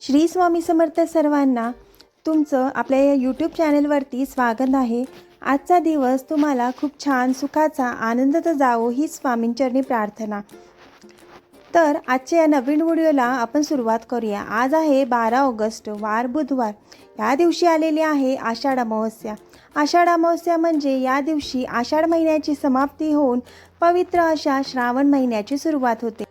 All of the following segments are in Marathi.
श्री स्वामी समर्थ सर्वांना तुमचं आपल्या या यूट्यूब चॅनलवरती स्वागत आहे। आजचा दिवस तुम्हाला खूप छान सुखाचा आनंदात जावो ही स्वामींचरणी प्रार्थना। तर आजच्या या नवीन व्हिडिओला आपण सुरुवात करूया। आज आहे 12 ऑगस्ट वार बुधवार। या दिवशी आलेली आहे आषाढ अमावस्या। आषाढ अमावस्या म्हणजे या दिवशी आषाढ महिन्याची समाप्ती होऊन पवित्र अशा श्रावण महिन्याची सुरुवात होते।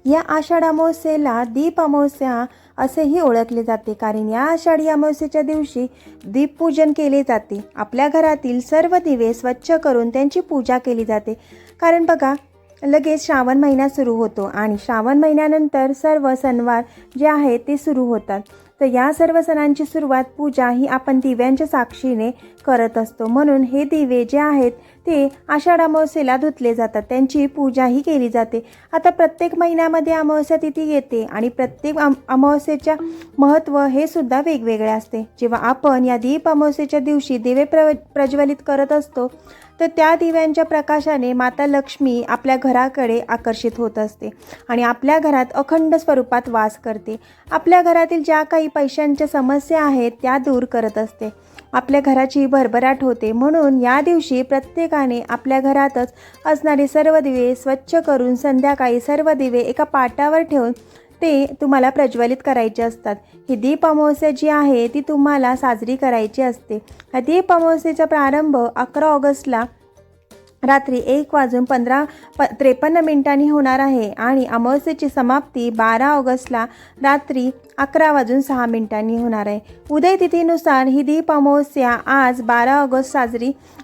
या आषाढ अमावस्येला दीप अमावस्या असेही ओळखले जाते, कारण या आषाढी अमावस्येच्या दिवशी दीपपूजन केले जाते। आपल्या घरातील सर्व दिवे स्वच्छ करून त्यांची पूजा केली जाते। कारण बघा, लगेच श्रावण महिना सुरू होतो आणि श्रावण महिन्यानंतर सर्व सणवार जे आहेत ते सुरू होतात। तर या सर्व सणांची सुरुवात पूजा ही आपण दिव्यांच्या साक्षीने करत असतो। म्हणून हे दिवे जे आहेत ते आषाढ अमावस्येला धुतले जातात, त्यांची पूजाही केली जाते। आता प्रत्येक महिन्यामध्ये अमावस्या तिथी येते आणि प्रत्येक अमावस्येच्या महत्त्व हे सुद्धा वेगवेगळे असते। जेव्हा आपण या दीप अमावस्येच्या दिवशी दिवे प्रज्वलित करत असतो तर त्या दिव्यांच्या प्रकाशाने माता लक्ष्मी आपल्या घराकडे आकर्षित होत असते आणि आपल्या घरात अखंड स्वरूपात वास करते। आपल्या घरातील ज्या काही पैशांच्या समस्या आहेत त्या दूर करत असते। आपल्या घराची भरभराट होते। म्हणून या दिवशी प्रत्येकाने आपल्या घरातच असणारे सर्व दिवे स्वच्छ करून संध्याकाळी सर्व दिवे एका पाटावर ठेवून ते तुम्हाला प्रज्वलित करायचे असतात। ही दीप अमावस्या जी आहे ती तुम्हाला साजरी करायची असते। हा दीप अमावस्येचा प्रारंभ 11 ऑगस्टला रात्री 1:53 होणार आहे आणि अमावस्येची समाप्ती 12 ऑगस्टला रात्री 11:06 होणार आहे। उदय तिथीनुसार ही दीप अमावस्या आज 12 ऑगस्ट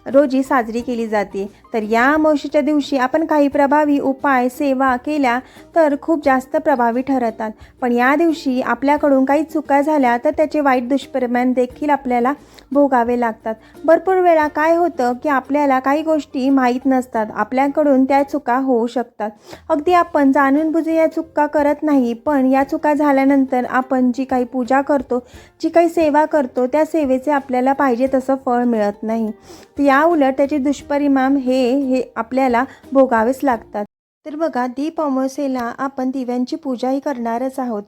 रोजी साजरी केली जाते। तर या अमावस्येच्या दिवशी आपण काही प्रभावी उपाय सेवा केल्या तर खूप जास्त प्रभावी ठरतात। पण या दिवशी आपल्याकडून काही चुका झाल्या तर त्याचे वाईट दुष्परिणाम देखील आपल्याला भोगावे लागतात। भरपूर वेळा काय होतं की आपल्याला काही गोष्टी माहीत नसतात, आपल्याकडून त्या चुका होऊ शकतात। अगदी आपण जाणून बुजून या चुका करत नाही, पण या चुका झाल्यानंतर आपण जी काही पूजा करतो, जी काही सेवा करतो त्या सेवेचे आपल्याला पाहिजे तसं फळ मिळत नाही। तर या उलट त्याचे दुष्परिणाम हे आपल्याला भोगावेच लागतात। तर बघा, दीप अमावस्येला आपण दिव्यांची पूजाही करणारच आहोत,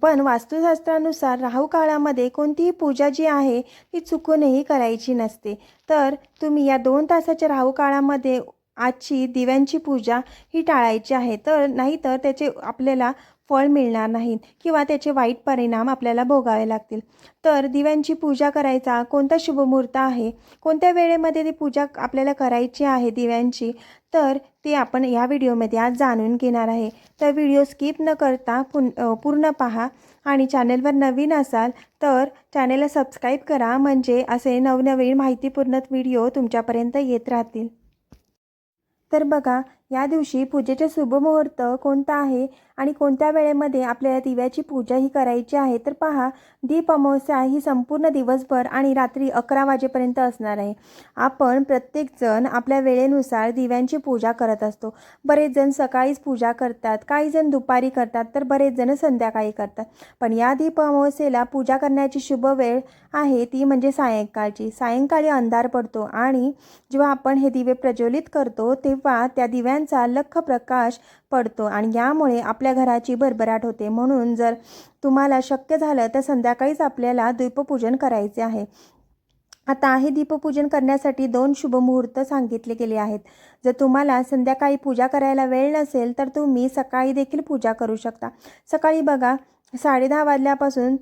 पण वास्तुशास्त्रानुसार राहू काळामध्ये कोणतीही पूजा जी आहे ती चुकूनही करायची नसते। तर तुम्ही या 2 तासाच्या राहू काळामध्ये आजची दिव्यांची पूजा ही टाळायची आहे, तर नाहीतर त्याचे आपल्याला फळ मिळणार नाहीत किंवा त्याचे वाईट परिणाम आपल्याला भोगावे लागतील। तर दिव्यांची पूजा करायचा कोणता शुभ मुहूर्त आहे, कोणत्या वेळेमध्ये ती पूजा आपल्याला करायची आहे दिव्यांची, तर ते आपण या व्हिडिओमध्ये आज जाणून घेणार आहे। तर व्हिडिओ स्किप न करता पूर्ण पहा आणि चॅनलवर नवीन असाल तर चॅनलला सबस्क्राईब करा, म्हणजे असे नवनवीन माहितीपूर्ण व्हिडिओ तुमच्यापर्यंत येत राहतील। तर बघा, या दिवशी पूजेचे शुभ मुहूर्त कोणता आहे आणि कोणत्या वेळेमध्ये आपल्याला दिव्याची पूजा ही करायची आहे। तर पहा, दीप अमावस्या ही संपूर्ण दिवसभर आणि रात्री 11 वाजेपर्यंत असणार आहे। आपण प्रत्येकजण आपल्या वेळेनुसार दिव्यांची पूजा करत असतो। बरेच जण सकाळीच पूजा करतात, काही जण दुपारी करतात, तर बरेच जण संध्याकाळी करतात। पण या दीप अमावस्येला पूजा करण्याची शुभ वेळ आहे ती म्हणजे सायंकाळची। सायंकाळी अंधार पडतो आणि जेव्हा आपण हे दिवे प्रज्वलित करतो तेव्हा त्या दिव्यांचा लख्ख प्रकाश पडतो आणि यामुळे आपल्या घराची भरभराट होते। म्हणून जर तुम्हाला शक्य झालं तर संध्याकाळीच आपल्याला दीपपूजन करायचे आहे। आता हे दीपपूजन करण्यासाठी 2 शुभ मुहूर्त सांगितले गेले आहेत। जर तुम्हाला संध्याकाळी पूजा करायला वेळ नसेल तर तुम्ही सकाळी देखील पूजा करू शकता। सकाळी बघा, 10:30 वाजल्यापासून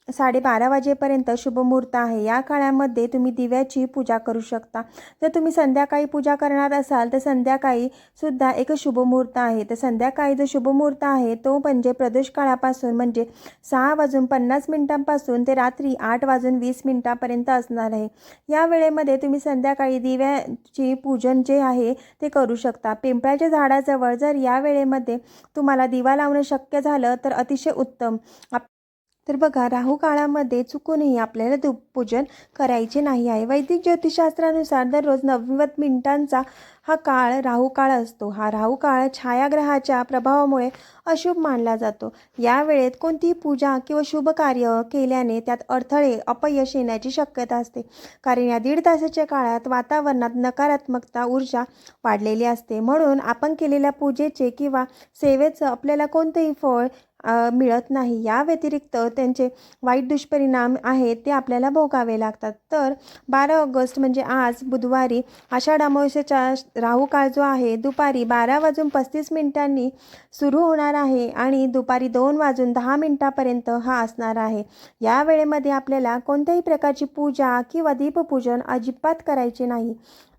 12:30 वाजेपर्यंत शुभ मुहूर्त आहे। या काळामध्ये तुम्ही दिव्याची पूजा करू शकता। जर तुम्ही संध्याकाळी पूजा करणार असाल तर संध्याकाळी सुद्धा एक शुभ मुहूर्त आहे। तर संध्याकाळी जो शुभ मुहूर्त आहे तो म्हणजे प्रदोष काळापासून म्हणजे 6:50 ते रात्री 8:20 असणार आहे। या वेळेमध्ये तुम्ही संध्याकाळी दिव्याची पूजन जे आहे ते करू शकता। पिंपळाच्या झाडाजवळ जर या वेळेमध्ये तुम्हाला दिवा लावणं शक्य झालं तर अतिशय उत्तम। तर बघा, राहू काळामध्ये चुकूनही आपल्याला दीपपूजन करायचे नाही आहे। वैदिक ज्योतिषशास्त्रानुसार दररोज 90 मिनिटांचा हा काळ राहू काळ असतो। हा राहू काळ छायाग्रहाच्या प्रभावामुळे अशुभ मानला जातो। या वेळेत कोणतीही पूजा किंवा शुभ कार्य केल्याने त्यात अडथळे अपयश येण्याची शक्यता असते, कारण या 1.5 तासाच्या काळात वातावरणात नकारात्मकता ऊर्जा वाढलेली असते। म्हणून आपण केलेल्या पूजेचे किंवा सेवेचं आपल्याला कोणतेही फळ मिळत नाही. या व्यतिरिक्त त्यांचे वाईट दुष्परिणाम आहेत ते आपल्याला भोगावे लागतात. तर 12 ऑगस्ट म्हणजे आज बुधवारी आषाढ अमावस्येचा राहू काळ जो आहे दुपारी 12:35 सुरू होणार आहे आणि दुपारी 2:10 हा असणार आहे. या वेळेमध्ये आपल्याला कोणत्याही प्रकारची पूजा किंवा दीपपूजन अजिबात करायचे नाही.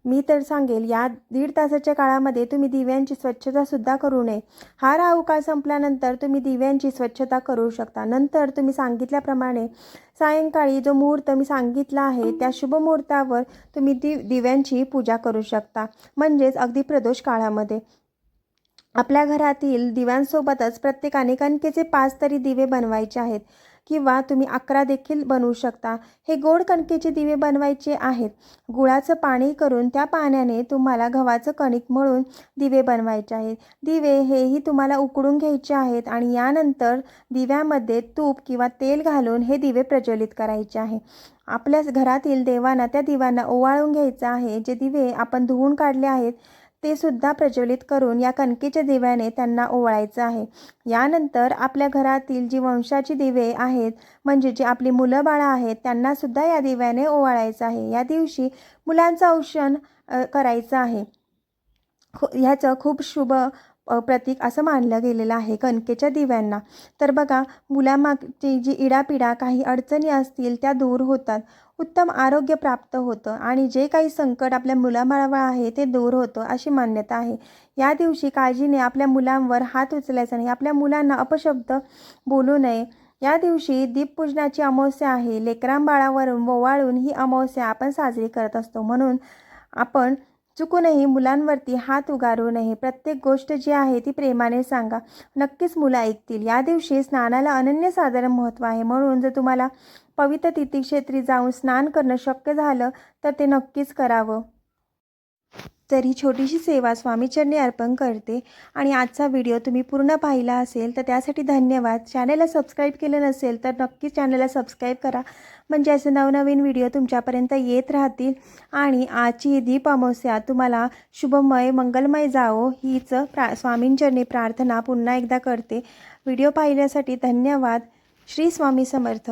मी तर सांगेल या 1.5 तासाच्या काळामध्ये तुम्ही दिव्यांची स्वच्छतासुद्धा करू नये. हा राहू काळ संपल्यानंतर तुम्ही दिव्यांची स्वच्छता करू शकता. नंतर तुम्ही सांगितल्याप्रमाणे सायंकाळी जो मुहूर्त मी सांगितला आहे त्या शुभ मुहूर्तावर तुम्ही दिव्यांची पूजा करू शकता. म्हणजेच अगदी प्रदोष काळामध्ये आपल्या घरातील दिव्यांसोबतच प्रत्येकाने कणकेचे 5 तरी दिवे बनवायचे आहेत किंवा तुम्ही 11 देखील बनवू शकता. हे गोड कणकेचे दिवे बनवायचे आहेत. गुळाचं पाणी करून त्या पाण्याने तुम्हाला गव्हाचं कणिक मळून दिवे बनवायचे आहेत. दिवे हेही तुम्हाला उकडून घ्यायचे आहेत आणि यानंतर दिव्यामध्ये तूप किंवा तेल घालून हे दिवे प्रज्वलित करायचे आहे. आपल्या घरातील देवांना त्या दिव्यांना ओवाळून घ्यायचं आहे. जे दिवे आपण धुवून काढले आहेत ते सुद्धा प्रज्वलित करून या कणकेच्या दिव्याने त्यांना ओवाळायचं आहे. यानंतर आपल्या घरातील जी वंशाची दिवे आहेत म्हणजे जी आपली मुलं बाळं आहेत त्यांनासुद्धा या दिव्याने ओवाळायचं आहे. या दिवशी मुलांचं औक्षण करायचं आहे. ह्याचं खूप शुभ प्रतीक असं मानलं गेलेलं आहे कणकेच्या दिव्यांना. तर बघा मुलामागची जी इडापिडा काही अडचणी असतील त्या दूर होतात. उत्तम आरोग्य प्राप्त होतं आणि जे काही संकट आपल्या मुलाबाळावर आहे ते दूर होतं अशी मान्यता आहे. या दिवशी काळजीने आपल्या मुलांवर हात उचलायचा नाही. आपल्या मुलांना अपशब्द बोलू नये. या दिवशी दीपपूजनाची अमावस्या आहे. लेकरांबाळावर ओवाळून ही अमावस्या आपण साजरी करत असतो. म्हणून आपण चुकूनही मुलांवरती हात उगारू नये. प्रत्येक गोष्ट जी आहे ती प्रेमाने सांगा. नक्कीच मुलं ऐकतील. या दिवशी स्नानाला अनन्यसाधारण महत्त्व आहे. म्हणून जर तुम्हाला पवित्र तीर्थक्षेत्री जाऊन स्नान करणं शक्य झालं तर ते नक्कीच करावं. तर ही छोटीशी सेवा स्वामीचरणी अर्पण करते आणि आजचा व्हिडिओ तुम्ही पूर्ण पाहिला असेल तर त्यासाठी धन्यवाद. चॅनलला सबस्क्राईब केलं नसेल तर नक्कीच चॅनलला सबस्क्राईब करा. म्हणजे असे नवनवीन व्हिडिओ तुमच्यापर्यंत येत राहतील. आणि आजची ही दीप अमावस्या तुम्हाला शुभमय मंगलमय जावो हीच स्वामींचरणी प्रार्थना पुन्हा एकदा करते. व्हिडिओ पाहिल्यासाठी धन्यवाद. श्री स्वामी समर्थ.